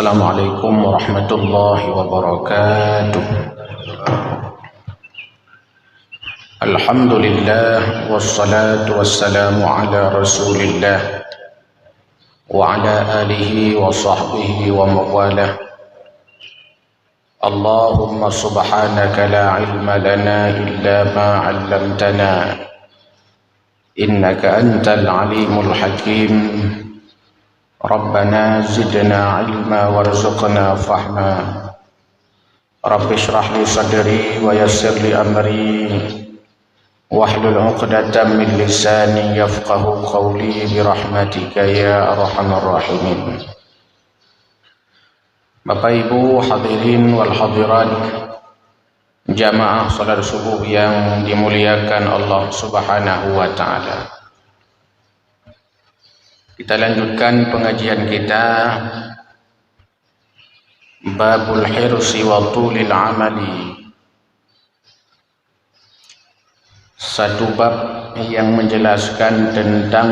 Assalamualaikum warahmatullahi wabarakatuh. Alhamdulillah wassalatu wassalamu ala Rasulillah wa ala alihi wa sahbihi wa mawalah. Allahumma subhanaka la ilma lana illa ma 'allamtana innaka antal alimul hakim. Rabbana zidna ilma warzuqna fahma. Rabbi shrah li sadri wa yassir li amri wahlul 'uqdatam min lisani yafqahu qawli bi rahmatika ya arhamar rahimin. Bapak Ibu hadirin wal hadirat, jamaah salat subuh yang dimuliakan Allah Subhanahu wa taala. Kita lanjutkan pengajian kita Babul Hirsi wa Tulil Amali. Satu bab yang menjelaskan tentang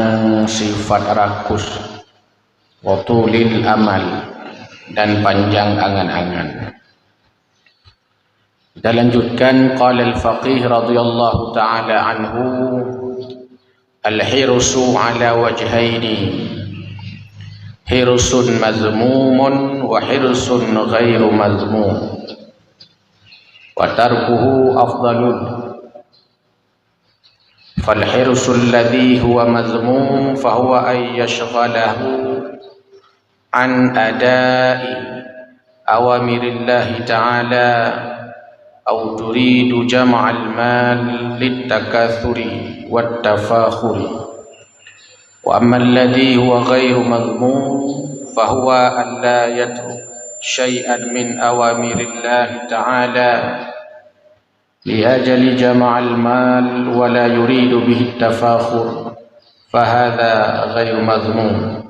sifat rakus wa tulil amal dan panjang angan-angan. Kita lanjutkan qala al-faqih radhiyallahu ta'ala anhu al-hirsu ala wajhaini, hirsun mazmumun wa hirsun ghairu mazmum wa tarkuhu afdalun. Fal-hirsu alladhi huwa mazmum fahuwa an yashghalahu an adai awamirillahi ta'ala aw turidu jam'al mal litakathuri wattafakhuri. Wa amma alladhi huwa ghairu madhmum fahuwa an la yatruk syai'an min awamirillahi ta'ala liajali jam'al mal wa la yuridu bihi at-tafakhur fahadha ghairu madhmum.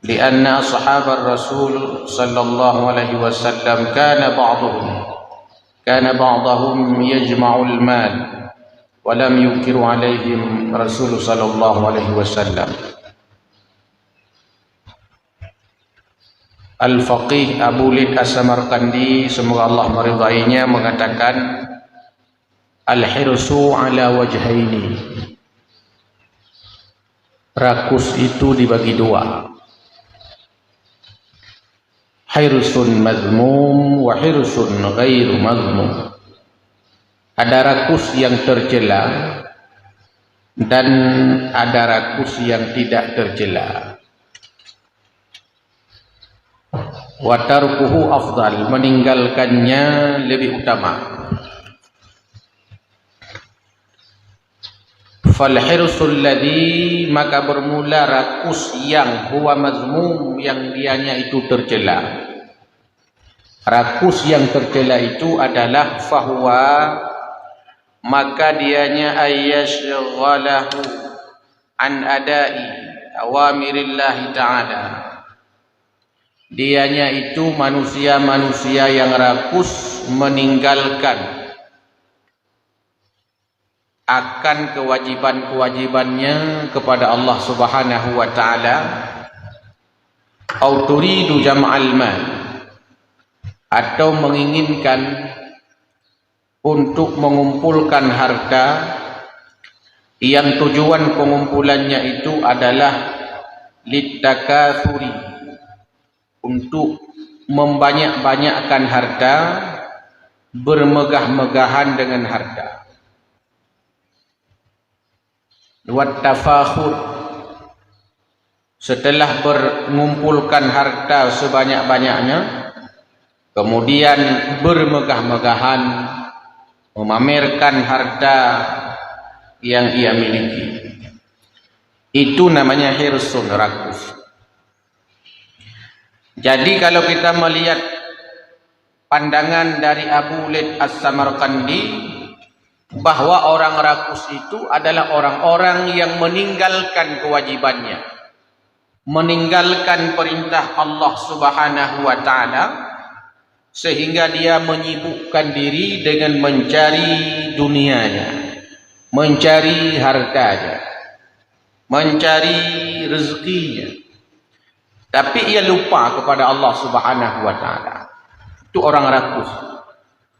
Lianna ashabar rasul sallallahu alaihi wasallam kana ba'dahum yajma'ul mal wa lam yunkiru alaihim Rasul sallallahu alaihi wasallam. Al-Faqih Abu Lid As-Samarqandi, semoga Allah meridainya, mengatakan al-hirsu ala wajhaini, rakus itu dibagi dua, hirsun mazmum wa hirsun ghairu mazmum. Ada rakus yang tercela dan ada rakus yang tidak tercela. Wa tarkuhu afdal, meninggalkannya lebih utama. Fal hirsul ladzi, maka bermula rakus yang huwa mazmum, yang dianya itu tercela. Rakus yang tercela itu adalah fahuwa, maka dianya ayyashghalahu an adai awamirillahi ta'ala. Dianya itu manusia-manusia yang rakus meninggalkan akan kewajiban-kewajibannya kepada Allah Subhanahu wa ta'ala, au turidu jam'al mal, atau menginginkan untuk mengumpulkan harta yang tujuan pengumpulannya itu adalah litakathuri, untuk membanyak-banyakkan harta, bermegah-megahan dengan harta. Wattafakhur, setelah mengumpulkan harta sebanyak-banyaknya, kemudian bermegah-megahan, memamerkan harta yang ia miliki. Itu namanya hirsun, rakus. Jadi kalau kita melihat pandangan dari Abu Lid As-Samarqandi, bahwa orang rakus itu adalah orang-orang yang meninggalkan kewajibannya, meninggalkan perintah Allah Subhanahu wa ta'ala, sehingga dia menyibukkan diri dengan mencari dunianya, mencari hartanya, mencari rezekinya, tapi ia lupa kepada Allah Subhanahu wa taala. Itu orang rakus.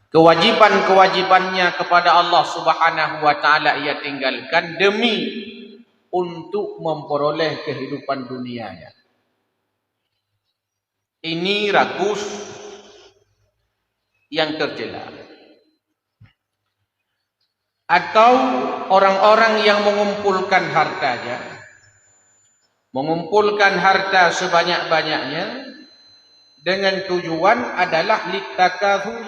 Kewajiban-kewajibannya kepada Allah Subhanahu wa taala ia tinggalkan demi untuk memperoleh kehidupan dunianya. Ini rakus yang tercela. Atau orang-orang yang mengumpulkan harta sebanyak-banyaknya dengan tujuan adalah litakatsur,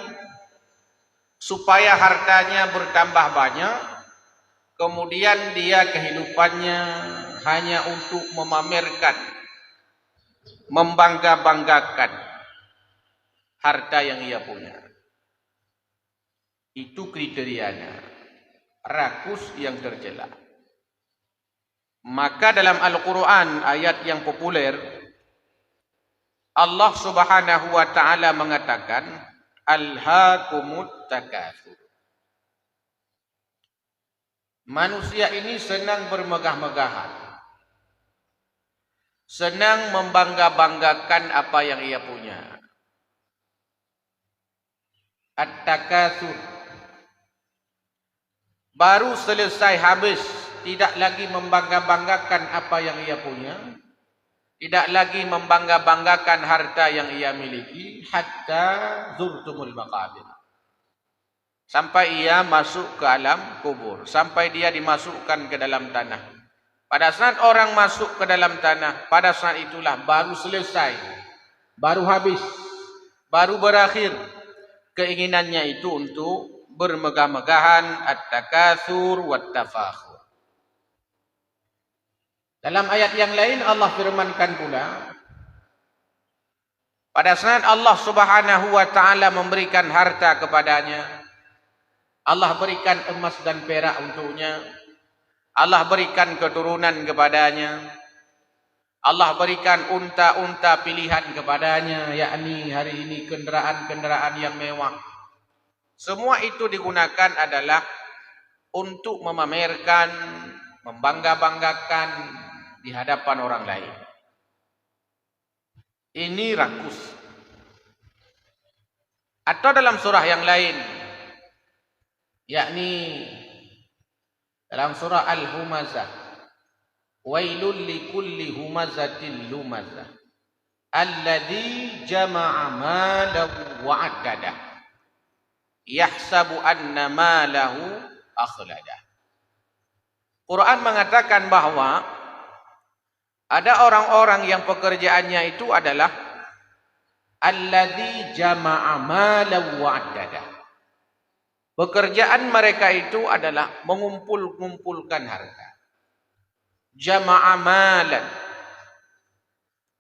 supaya hartanya bertambah banyak, kemudian dia kehidupannya hanya untuk memamerkan, membangga-banggakan harta yang ia punya. Itu kriterianya rakus yang tercela. Maka dalam Al-Quran, ayat yang populer, Allah Subhanahu wa taala mengatakan, alhaakumut takatsur. Manusia ini senang bermegah-megahan, senang membangga-banggakan apa yang ia punya. At-takatsur. Baru selesai habis, tidak lagi membangga-banggakan apa yang ia punya, tidak lagi membangga-banggakan harta yang ia miliki, hatta zurtumul maqabir. Sampai ia masuk ke alam kubur, sampai dia dimasukkan ke dalam tanah. Pada saat orang masuk ke dalam tanah, pada saat itulah baru selesai, baru habis, baru berakhir keinginannya itu untuk bermegah-megahan, at-takatsur wat-tafakhur. Dalam ayat yang lain Allah firmankan pula, pada saat Allah Subhanahu wa taala memberikan harta kepadanya, Allah berikan emas dan perak untuknya, Allah berikan keturunan kepadanya, Allah berikan unta-unta pilihan kepadanya, yakni hari ini kendaraan-kendaraan yang mewah. Semua itu digunakan adalah untuk memamerkan, membangga-banggakan di hadapan orang lain. Ini rakus. Atau dalam surah yang lain, yakni dalam surah Al-Humazah, wailul likulli humazatil lumazah alladzi jama'a malahu wa 'addadah yahsabu anna malahu akhladah. Quran mengatakan bahwa ada orang-orang yang pekerjaannya itu adalah alladzi jama'a malahu wa 'addadah. Pekerjaan mereka itu adalah mengumpulkan harta. Jama'a malan.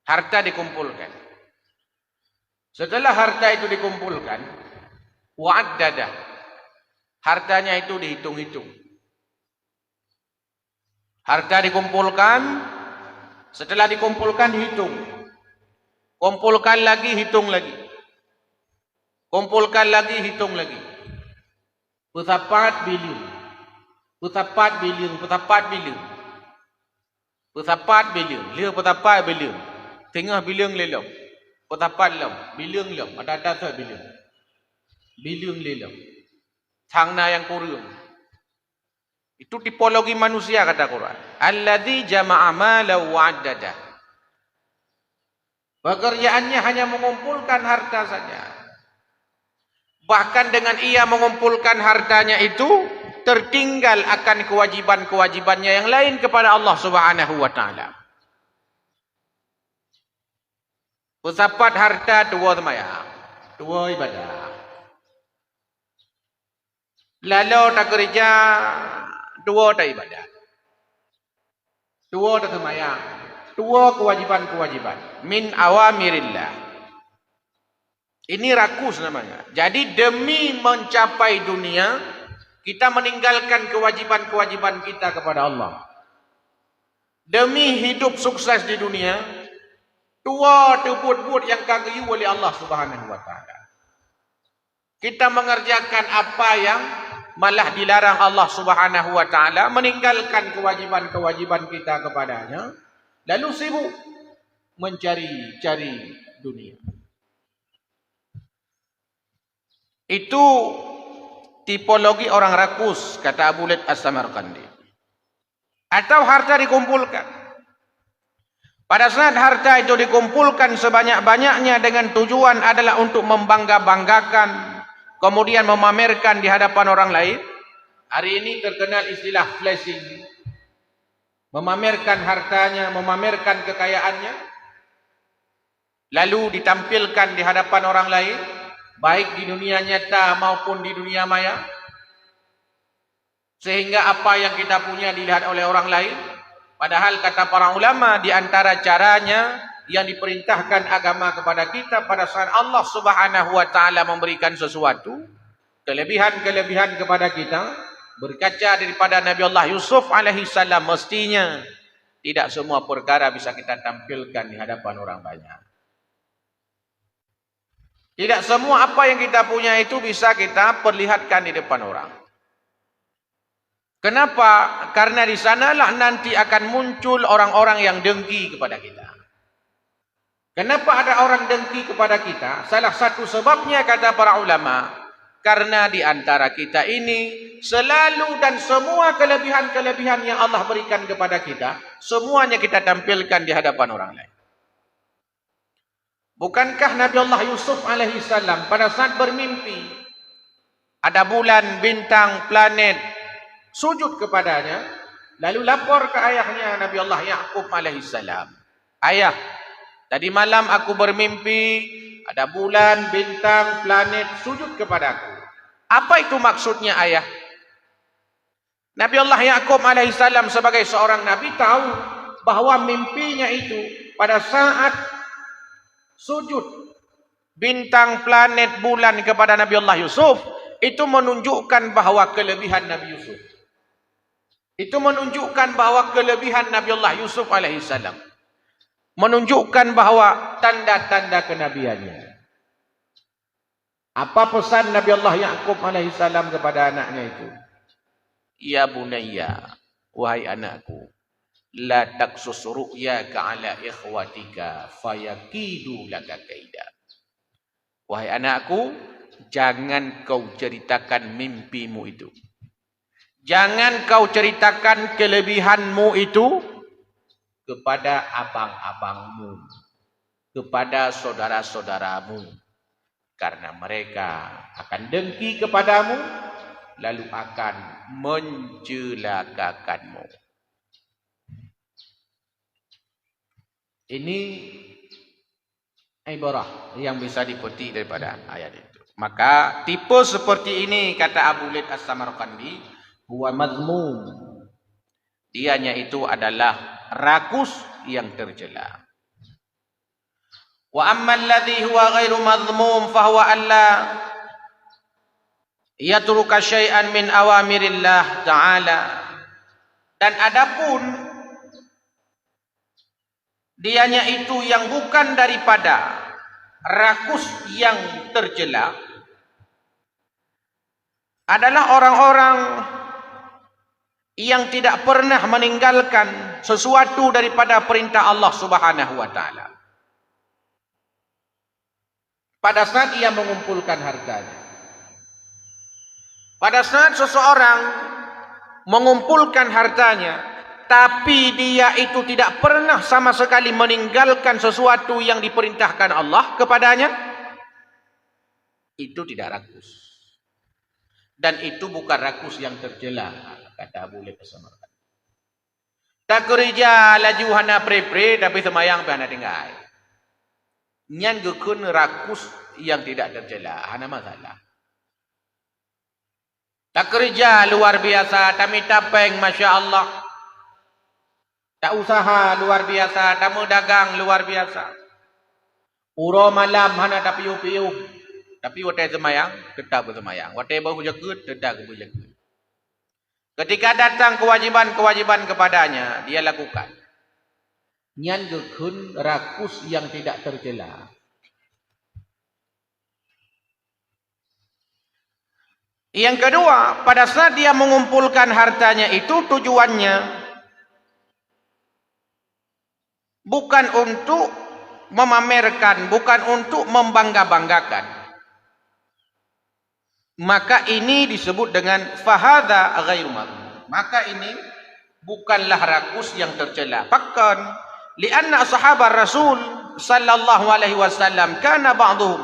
Harta dikumpulkan. Setelah harta itu dikumpulkan, wa'addadah. Hartanya itu dihitung-hitung. Harta dikumpulkan, setelah dikumpulkan hitung. Kumpulkan lagi, hitung lagi. Kumpulkan lagi, hitung lagi. Berapa bilion? Berapa bilion? Berapa bilion? Berapa bilion? Lihat berapa bilion? Tengah bilion lelom. Berapa lom? Bilion lom. Ada tak bilion? Bilion lelom. Tangna yang kurung. Itu tipologi manusia kata Quran. Alladzi jama'a malahu wa 'addadah. Pekerjaannya hanya mengumpulkan harta saja. Bahkan dengan ia mengumpulkan hartanya itu, tertinggal akan kewajiban-kewajibannya yang lain kepada Allah Subhanahu wa taala. Bersapat harta dua sembahyang, dua ibadah. Lalu tak kerja, dua tak ibadah. Dua tak sembahyang, dua kewajiban-kewajiban. Min awamirillah. Ini rakus namanya. Jadi demi mencapai dunia, kita meninggalkan kewajiban-kewajiban kita kepada Allah. Demi hidup sukses di dunia, dua tebut-but yang kagui oleh Allah Subhanahu wa taala. Kita mengerjakan apa yang malah dilarang Allah Subhanahu wa taala, meninggalkan kewajiban-kewajiban kita kepadanya, lalu sibuk mencari-cari dunia. Itu tipologi orang rakus, kata Abu Laith As-Samarqandi. Atau harta dikumpulkan. Pada saat harta itu dikumpulkan sebanyak-banyaknya dengan tujuan adalah untuk membangga-banggakan, kemudian memamerkan di hadapan orang lain. Hari ini terkenal istilah flashing. Memamerkan hartanya, memamerkan kekayaannya, lalu ditampilkan di hadapan orang lain, baik di dunia nyata maupun di dunia maya. Sehingga apa yang kita punya dilihat oleh orang lain. Padahal kata para ulama, di antara caranya yang diperintahkan agama kepada kita pada saat Allah Subhanahu wa taala memberikan sesuatu, kelebihan-kelebihan kepada kita, berkaca daripada Nabi Allah Yusuf alaihi salam, mestinya tidak semua perkara bisa kita tampilkan di hadapan orang banyak. Tidak semua apa yang kita punya itu bisa kita perlihatkan di depan orang. Kenapa? Karena di sanalah nanti akan muncul orang-orang yang dengki kepada kita. Kenapa ada orang dengki kepada kita? Salah satu sebabnya kata para ulama, karena di antara kita ini selalu dan semua kelebihan-kelebihan yang Allah berikan kepada kita, semuanya kita tampilkan di hadapan orang lain. Bukankah Nabi Allah Yusuf alaihi salam pada saat bermimpi ada bulan, bintang, planet sujud kepadanya, lalu lapor ke ayahnya Nabi Allah Yaqub alaihi salam, "Ayah, tadi malam aku bermimpi ada bulan, bintang, planet sujud kepadaku. Apa itu maksudnya, ayah?" Nabi Allah Yaqub alaihi salam sebagai seorang nabi tahu bahwa mimpinya itu pada saat sujud bintang, planet, bulan kepada Nabi Allah Yusuf, itu menunjukkan bahwa kelebihan Nabi Yusuf. Itu menunjukkan bahwa kelebihan Nabi Allah Yusuf alaihi salam. Menunjukkan bahwa tanda-tanda kenabiannya. Apa pesan Nabi Allah Yaqub alaihi salam kepada anaknya itu? "Ya bunayya, wahai anakku, la taqsus ru'yaka ala ikhwatika fayakidu laka kaida." Wahai anakku, jangan kau ceritakan mimpimu itu. Jangan kau ceritakan kelebihanmu itu kepada abang-abangmu, kepada saudara-saudaramu, karena mereka akan dengki kepadamu, lalu akan mencelakakanmu. Ini ibarah yang bisa dipetik daripada ayat itu. Maka tipe seperti ini, kata Abu Laith As-Samarqandi, huwa mazmum. Dianya itu adalah rakus yang tercela. Wa amma alladhi huwa ghairu mazmum fahuwa alla yatruka syai'an min awamirillah ta'ala. Dan adapun dianya itu yang bukan daripada rakus yang tercela adalah orang-orang yang tidak pernah meninggalkan sesuatu daripada perintah Allah Subhanahu wa taala. Pada saat ia mengumpulkan hartanya. Pada saat seseorang mengumpulkan hartanya, tapi dia itu tidak pernah sama sekali meninggalkan sesuatu yang diperintahkan Allah kepadanya, itu tidak rakus. Dan itu bukan rakus yang tercela, kata Abu Laith As-Samarqandi. Tak kerja laju hana pre-pre tapi semayang hana tinggal. Nyan gekun rakus yang tidak tercela, hana masalah. Tak kerja luar biasa, tapi tapeng Masya Allah. Tak usaha luar biasa, tamu dagang luar biasa. Uro malam hana tak piuh-piuh. Tapi watai semayang, tetap bersemayang. Watai bahu jagut, tetap berjagut. Ketika datang kewajiban-kewajiban kepadanya, dia lakukan. Nyan gekun rakus yang tidak tercela. Yang kedua, pada saat dia mengumpulkan hartanya itu tujuannya bukan untuk memamerkan, bukan untuk membangga-banggakan, maka ini disebut dengan fahadha ghairu madhmum. Maka ini bukanlah rakus yang tercela. Bahkan lianna sahabat Rasul sallallahu alaihi wasallam kana ba'dhum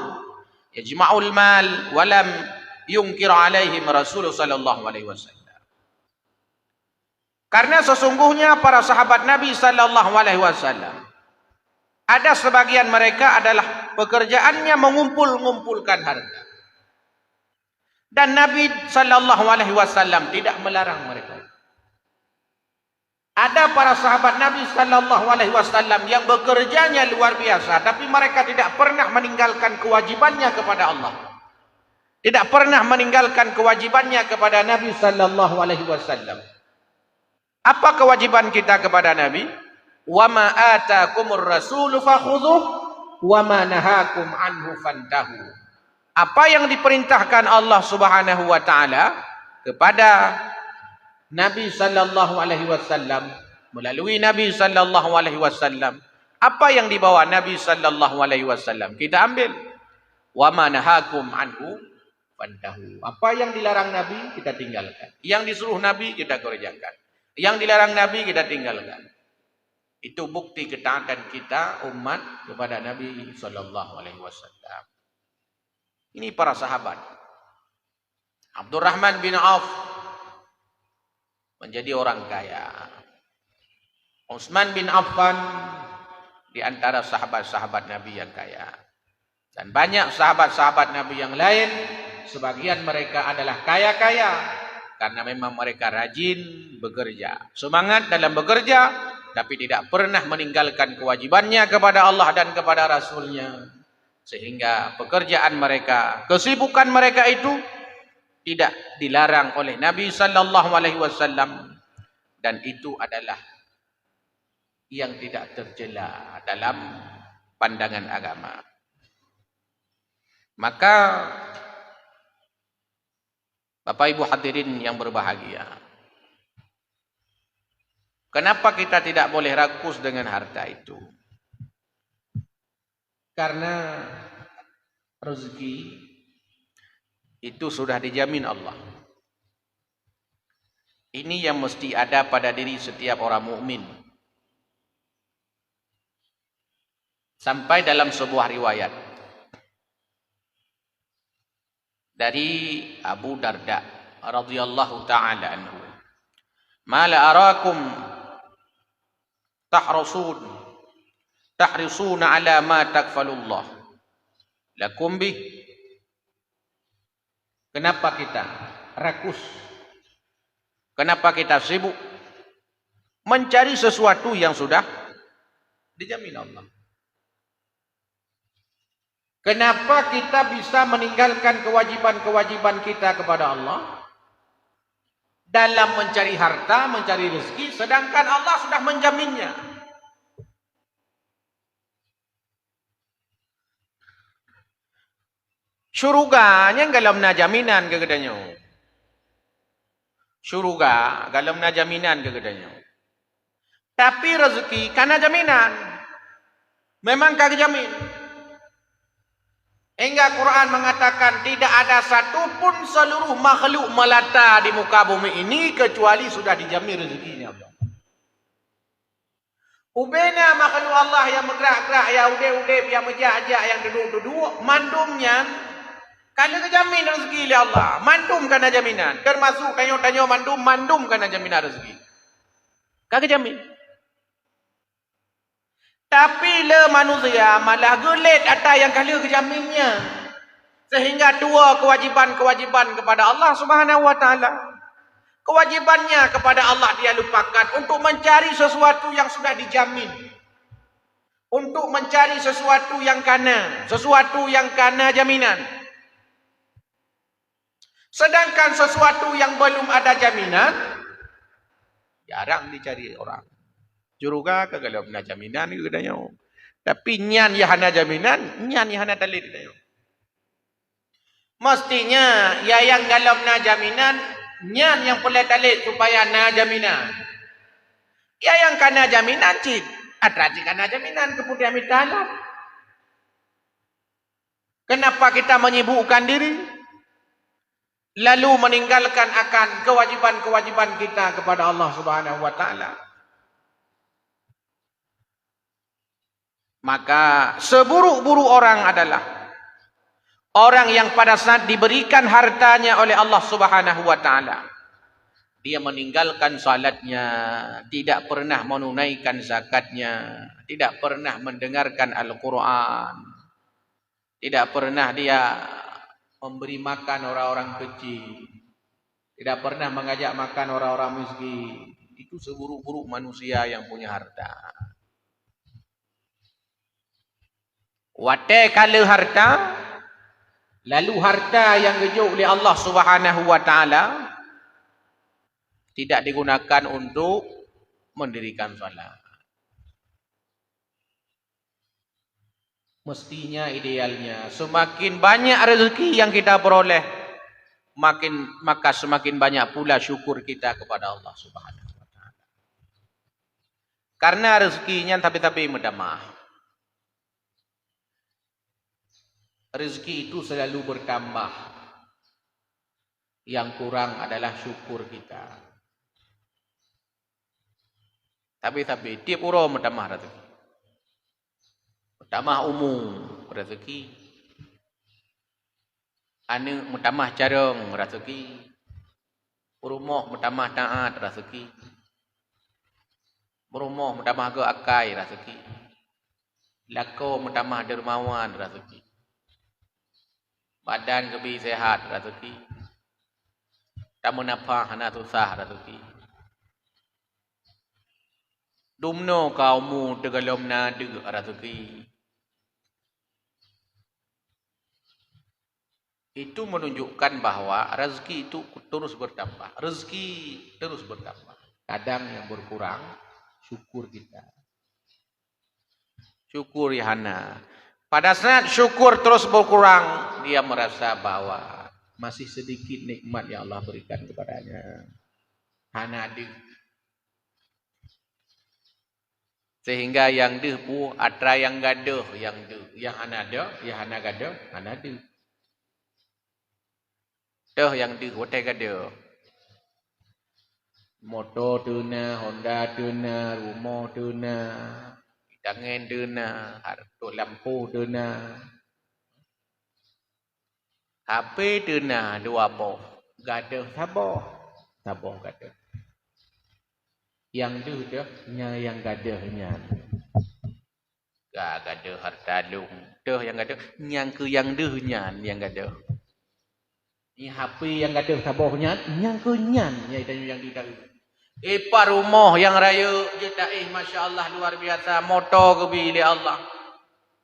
yajma'ul mal wa lam yunkir alaihim Rasul sallallahu alaihi wasallam. Karena sesungguhnya para sahabat Nabi sallallahu alaihi wasallam, ada sebagian mereka adalah pekerjaannya mengumpul-ngumpulkan harta. Dan Nabi sallallahu alaihi wasallam tidak melarang mereka. Ada para sahabat Nabi sallallahu alaihi wasallam yang bekerjanya luar biasa, tapi mereka tidak pernah meninggalkan kewajibannya kepada Allah. Tidak pernah meninggalkan kewajibannya kepada Nabi sallallahu alaihi wasallam. Apa kewajiban kita kepada Nabi? Wa ma ataakumur rasulu fakhudhuh wa ma nahakum anhu fantahu. Apa yang diperintahkan Allah Subhanahu wa taala kepada Nabi sallallahu alaihi wasallam melalui Nabi sallallahu alaihi wasallam, apa yang dibawa Nabi sallallahu alaihi wasallam kita ambil. Wa ma nahakum anhu fantahu. Apa yang dilarang Nabi kita tinggalkan. Yang disuruh Nabi kita kerjakan. Yang dilarang Nabi kita tinggalkan. Itu bukti ketaatan kita umat kepada Nabi sallallahu alaihi wasallam. Ini para sahabat. Abdurrahman bin Auf menjadi orang kaya. Utsman bin Affan di antara sahabat-sahabat Nabi yang kaya. Dan banyak sahabat-sahabat Nabi yang lain, sebagian mereka adalah kaya-kaya karena memang mereka rajin bekerja. Semangat dalam bekerja, tapi tidak pernah meninggalkan kewajibannya kepada Allah dan kepada Rasulnya. Sehingga pekerjaan mereka, kesibukan mereka itu tidak dilarang oleh Nabi sallallahu alaihi wasallam, dan itu adalah yang tidak tercela dalam pandangan agama. Maka Bapak Ibu hadirin yang berbahagia, kenapa kita tidak boleh rakus dengan harta itu? Karena rezeki itu sudah dijamin Allah. Ini yang mesti ada pada diri setiap orang mukmin. Sampai dalam sebuah riwayat dari Abu Darda radhiyallahu taala anhu, "Mala arakum tahrisuna ala ma takfalullah lakum bih." Kenapa kita rakus? Kenapa kita sibuk mencari sesuatu yang sudah dijamin Allah? Kenapa kita bisa meninggalkan kewajiban-kewajiban kita kepada Allah dalam mencari harta, mencari rezeki, sedangkan Allah sudah menjaminnya? Syuruganya galam na jaminan kegedanyo. Syuruga galam na jaminan kegedanyo. Tapi rezeki kana jaminan. Memang kagak jamin. Hingga Quran mengatakan tidak ada satupun seluruh makhluk melata di muka bumi ini kecuali sudah dijamin rezekinya. Ubena makhluk Allah yang bergerak-gerak, yang udep-udep, yang menjak-jak, yang duduk-duduk, mandumnya kalau kejamin rezeki oleh Allah, mandum kana jaminan. Termasuk tanyo-tanyo mandum kana jaminan rezeki. Kagak jamin. Tapi le manusia malah gelet atas yang kala kejaminnya. Sehingga dua kewajiban-kewajiban kepada Allah Subhanahu wa taala. Kewajibannya kepada Allah dia lupakan untuk mencari sesuatu yang sudah dijamin. Untuk mencari sesuatu yang kana jaminan. Sedangkan sesuatu yang belum ada jaminan jarang dicari orang. Juruga kagak ada jaminan itu katanya. Tapi nyan ya hana jaminan, nyan ya hana talit katanya. Mestinya ya yang dalam na jaminan, nyan yang boleh talit supaya na jaminan. Ya yang kana jaminan cik, atrati kana jaminan kemudian minta Kenapa kita menyibukkan diri lalu meninggalkan akan kewajiban-kewajiban kita kepada Allah Subhanahu wa taala? Maka seburuk-buruk orang adalah orang yang pada saat diberikan hartanya oleh Allah Subhanahu wa taala, dia meninggalkan salatnya, tidak pernah menunaikan zakatnya, tidak pernah mendengarkan Al-Quran, tidak pernah dia memberi makan orang-orang kecil, tidak pernah mengajak makan orang-orang miskin. Itu seburuk-buruk manusia yang punya harta. Watai kala harta, lalu harta yang dijuk oleh Allah Subhanahu wa taala tidak digunakan untuk mendirikan salat. Mestinya idealnya semakin banyak rezeki yang kita peroleh, maka semakin banyak pula syukur kita kepada Allah Subhanahu wa taala. Karena rezekinya tapi mendamah. Rezeki itu selalu bertambah. Yang kurang adalah syukur kita. Tapi tiap orang mendamah rezeki. Mutamah umum rezeki, ane mutamah jarang rezeki, rumah mutamah taat rezeki, rumah mutamah ke akai rezeki, lako mutamah dermawan rezeki, badan kebi sehat rezeki, tak menapa hana susah rezeki, dumno kaumu tegalom nade rezeki. Itu menunjukkan bahwa rezeki itu terus bertambah. Rezeki terus bertambah. Kadang yang berkurang, syukur kita. Syukur Yahana. Pada saat syukur terus berkurang, dia merasa bahwa masih sedikit nikmat yang Allah berikan kepadanya. Hana deh. Sehingga yang deh pu atra yang gaduh, yang deh, yang hana deh, yang hana gaduh, hana deh. Dah yang di hotel kada. Motor tuna, Honda tuna, rumah tuna, tangan tuna, harta lampu tuna. HP tuna dua boh. Gada sabar. Sabar gada. Yang tu dah yang gadahnya. Gada harta lung. Dah yang gada yang ke yang dehnya yang gada. Ni HP yang ada sabarnya, yang kenyan yang tidak. Par rumah yang raya je tak masya-Allah luar biasa, motor ke bilik Allah.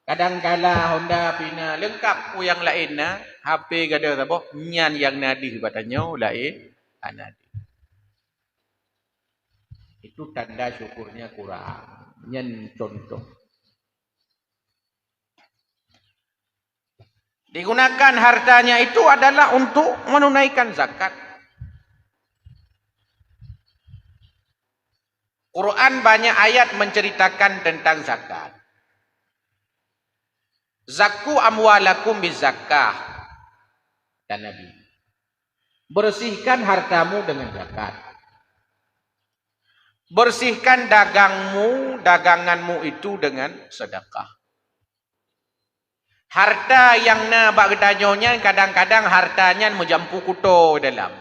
Kadang-kala Honda Pina lengkap yang lain nah, HP gada sabar, nyan yang nadi batanya lain anadi. Itu tanda syukurnya kurang. Nyan contoh. Digunakan hartanya itu adalah untuk menunaikan zakat. Quran banyak ayat menceritakan tentang zakat. Zakku amwalakum bizakah. Dan Nabi. Bersihkan hartamu dengan zakat. Bersihkan daganganmu itu dengan sedekah. Harta yang na bak gedanyonya kadang-kadang hartanya menjampu kuto dalam.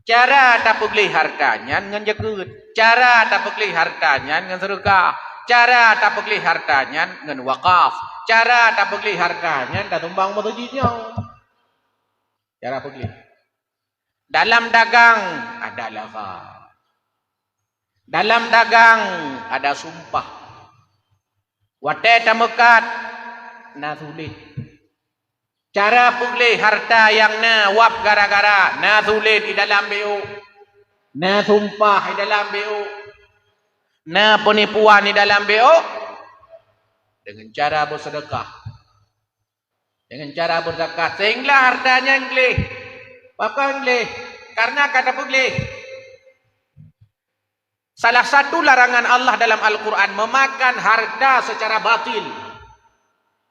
Cara tak pergi hartanya dengan jakut. Cara tak pergi hartanya dengan sedekah. Cara tak pergi hartanya dengan wakaf. Cara tak pergi hartanya tak tumbang masjidnya. Cara pergi. Dalam dagang ada lava. Dalam dagang ada sumpah. Watai tamekat na sulit. Cara pulih harta yang na wap gara-gara na sulit di dalam BO. Na sumpah di dalam BO. Na penipuan di dalam BO. Dengan cara bersedekah. Dengan cara berzakat. Sehingga hartanya ngelih. Apa ngelih? Karena kata pulih. Salah satu larangan Allah dalam Al-Quran memakan harta secara batil.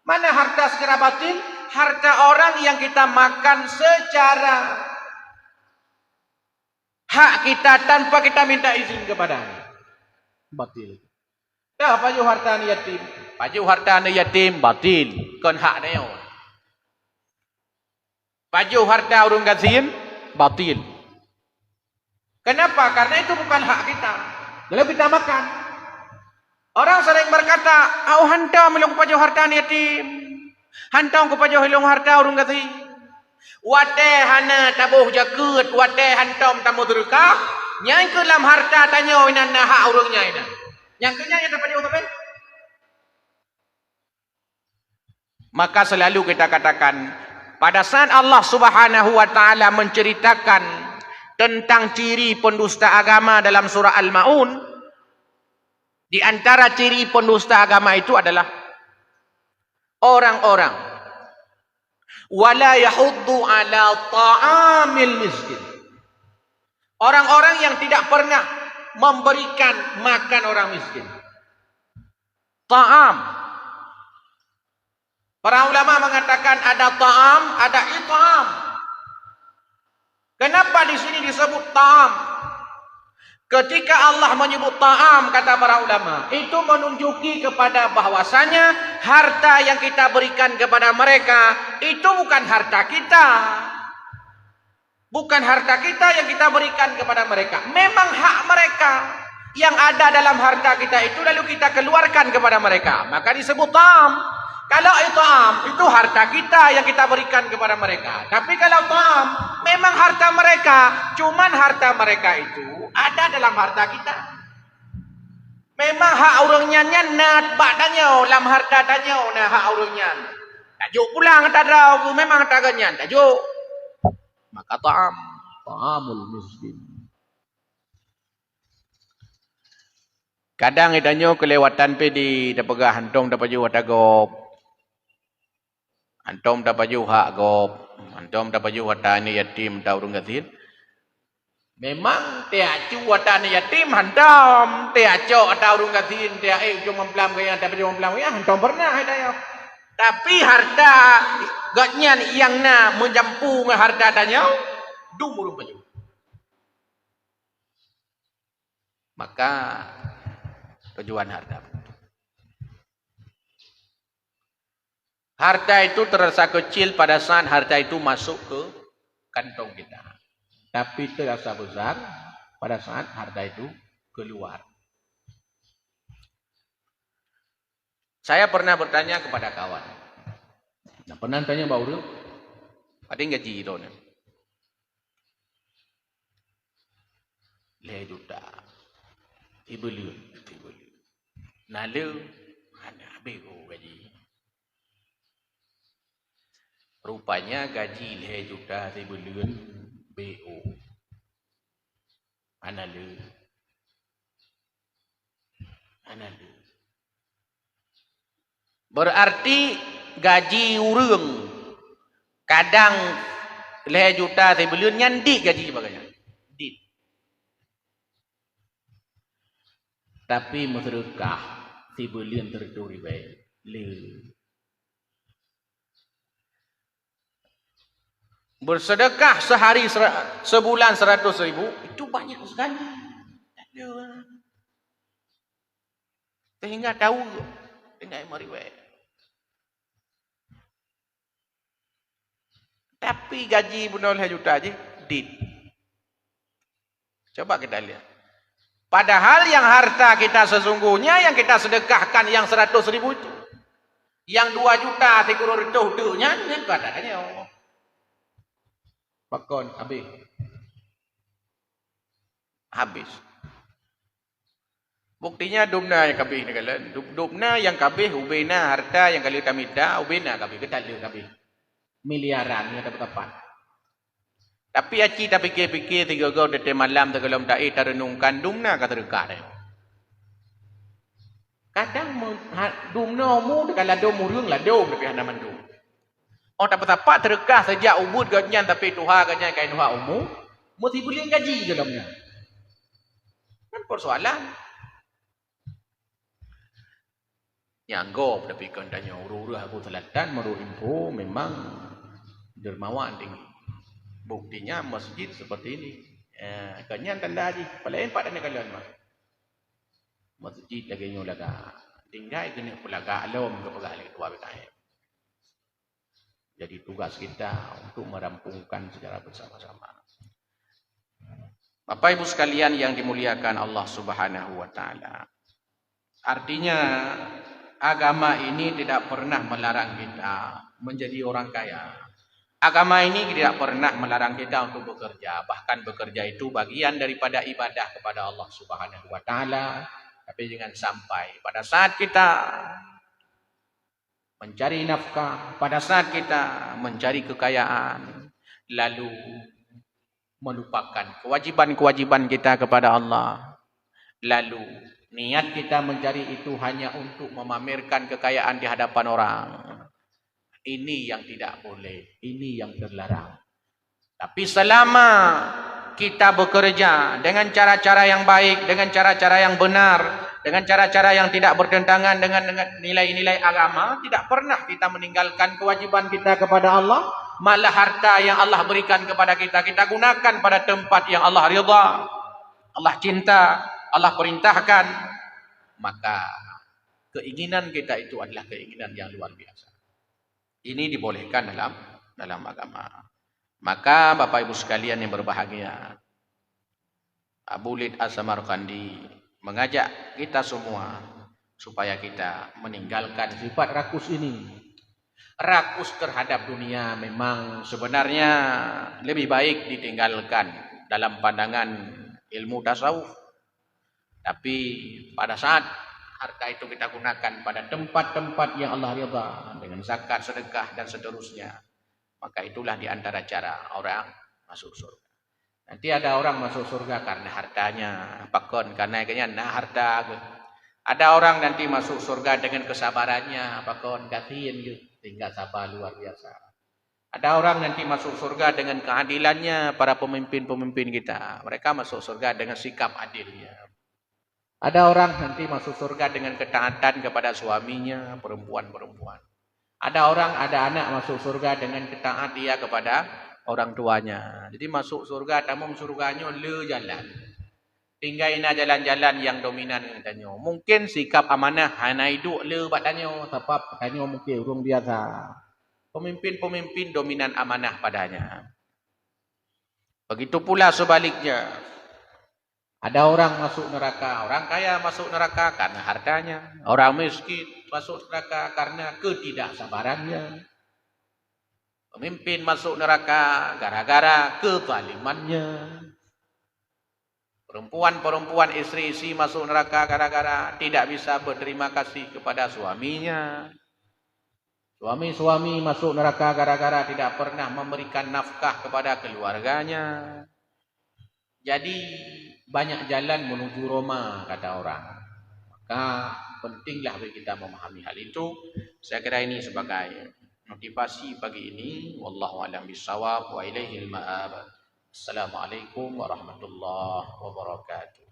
Mana harta secara batil? Harta orang yang kita makan secara hak kita tanpa kita minta izin kepadanya. Batil. Dah paju harta ni yatim. Paju harta ni yatim batil. Kan hak dia. Paju harta orang gazin batil. Kenapa? Karena itu bukan hak kita. Lalu kita makan. Orang sering berkata, "Au hantam melong paju harta ni yatim. Hantam ko paju hilong harta orang gazin." Wate hana tabuh jakut, wate hantam tamu terukah. Nyai ke dalam harta tanya inan hak urangnya ina. Yang kenya yang dapat jawab. Maka selalu kita katakan pada saat Allah Subhanahu wa taala menceritakan tentang ciri pendusta agama dalam surah Al-Maun, di antara ciri pendusta agama itu adalah orang-orang wala yahuddu ala ta'amil miskin. Orang-orang yang tidak pernah memberikan makan orang miskin. Ta'am. Para ulama mengatakan ada ta'am, ada it'am. Kenapa di sini disebut ta'am? Ketika Allah menyebut ta'am, kata para ulama, itu menunjuki kepada bahwasanya harta yang kita berikan kepada mereka itu bukan harta kita. Bukan harta kita yang kita berikan kepada mereka. Memang hak mereka yang ada dalam harta kita itu lalu kita keluarkan kepada mereka. Maka disebut ta'am. Kalau it'am itu harta kita yang kita berikan kepada mereka. Tapi kalau ta'am memang harta mereka. Cuman harta mereka itu ada dalam harta kita. Memang hak orangnya nak badanya dalam harta tanya nah hak orangnya. Tajuk pulang tak ada memang tak ganyan tajuk. Maka ta'amul miskin. Kadang itanyo kelewatan pe di dapagah hantong dapaju watagop. Antom dapaju hak gop. Antom dapaju watani yatim ta urang gatin. Memang tiacu watani yatim hantam, tiaco ta urang gatin, tia cuma memplam gaya dapaju memplam ya hantam pernah itayo. Tapi harta gatnyan yang na menjampu dengan harta tanya dumurung baju. Maka tujuan harta. Harta itu terasa kecil pada saat harta itu masuk ke kantong kita. Tapi terasa besar pada saat harta itu keluar. Saya pernah bertanya kepada kawan. Nah, pernah tanya Mbak Urul, ada yang gaji itu? Le juta. Tibeliun. Nalu, ada bego gaji. Rupanya gaji le juta tibeliun BO. Analu. Berarti gaji urang kadang le juta tibeliun nyandi gaji baganya. Dit. Tapi sedekah tibeliun terduri baik. Le. Bersedekah sehari sebulan 100.000 itu banyak sekali. Sehingga tahu dengan meriwayat. Tapi gaji benar juta aja, dit. Coba kita lihat. Padahal yang harta kita sesungguhnya yang kita sedekahkan yang 100.000 itu. Yang 2 juta tikurur itu nya ni katanya. Pakon habis. Buktinya dumna yang kabeh ni kala. Dumna yang kabeh ubena harta yang kali tamida ubena kabeh ketal dia kabeh. Miliaran ni tepat. Tapi aci tak fikir-fikir 3 gau detik malam tergelom tak renungkan dumna kata dekat dia. Kadang dumna mu dekala dom urang lah dom tapi hana mandum. Oh tak apa terkah sejak ubud ganyan tapi tuha ganyan kain tuha umum mesti boleh gaji dalamnya. Kan persoalan. Nyanggop tapi kan tanya urus aku selatan meru info memang dermawan tinggi. Buktinya masjid seperti ini. Kanya tanda haji. Palain pada ni kalian mah. Masjid lagi nyo laga. Tinggal kena pelaga alam ke pegali tua betai. Jadi tugas kita untuk merampungkan secara bersama-sama. Bapak Ibu sekalian yang dimuliakan Allah Subhanahu wa taala. Artinya agama ini tidak pernah melarang kita menjadi orang kaya. Agama ini tidak pernah melarang kita untuk bekerja. Bahkan bekerja itu bagian daripada ibadah kepada Allah Subhanahu wa taala. Tapi jangan sampai pada saat kita mencari nafkah, pada saat kita mencari kekayaan, lalu melupakan kewajiban-kewajiban kita kepada Allah. Lalu niat kita mencari itu hanya untuk memamerkan kekayaan di hadapan orang. Ini yang tidak boleh, ini yang terlarang. Tapi selama kita bekerja dengan cara-cara yang baik, dengan cara-cara yang benar, dengan cara-cara yang tidak bertentangan dengan nilai-nilai agama, tidak pernah kita meninggalkan kewajiban kita kepada Allah. Malah harta yang Allah berikan kepada kita, kita gunakan pada tempat yang Allah ridha, Allah cinta, Allah perintahkan. Maka keinginan kita itu adalah keinginan yang luar biasa. Ini dibolehkan dalam agama. Maka Bapak Ibu sekalian yang berbahagia, Abu Lid As-Samarqandi mengajak kita semua supaya kita meninggalkan sifat rakus ini. Rakus terhadap dunia memang sebenarnya lebih baik ditinggalkan dalam pandangan ilmu tasawuf. Tapi pada saat harta itu kita gunakan pada tempat-tempat yang Allah ridha dengan zakat, sedekah dan seterusnya, maka itulah di antara cara orang masuk surga. Nanti ada orang masuk surga karena hartanya, pakon karena kayaknya harta. Ada orang nanti masuk surga dengan kesabarannya, pakon kasihan gitu, tinggal sabar luar biasa. Ada orang nanti masuk surga dengan keadilannya, para pemimpin-pemimpin kita, mereka masuk surga dengan sikap adilnya. Ada orang nanti masuk surga dengan ketaatan kepada suaminya, perempuan-perempuan. Ada orang, ada anak masuk surga dengan ketaat dia kepada orang tuanya. Jadi masuk surga, tamung surganya le jalan. Tinggalina jalan-jalan yang dominan katanya. Mungkin sikap amanah hanya hidup le badannya, sebab katanya mungkin orang biasa. Pemimpin-pemimpin dominan amanah padanya. Begitu pula sebaliknya. Ada orang masuk neraka, orang kaya masuk neraka karena hartanya. Orang miskin masuk neraka karena ketidaksabarannya. Pemimpin masuk neraka gara-gara kezalimannya. Perempuan-perempuan istri-istri masuk neraka gara-gara tidak bisa berterima kasih kepada suaminya. Suami-suami masuk neraka gara-gara tidak pernah memberikan nafkah kepada keluarganya. Jadi banyak jalan menuju Roma kata orang. Maka pentinglah bagi kita memahami hal itu. Saya kira ini sebagai motivasi pagi ini. Wallahu a'lam bishawab wa ilaihil ma'ab. Assalamualaikum warahmatullahi wabarakatuh.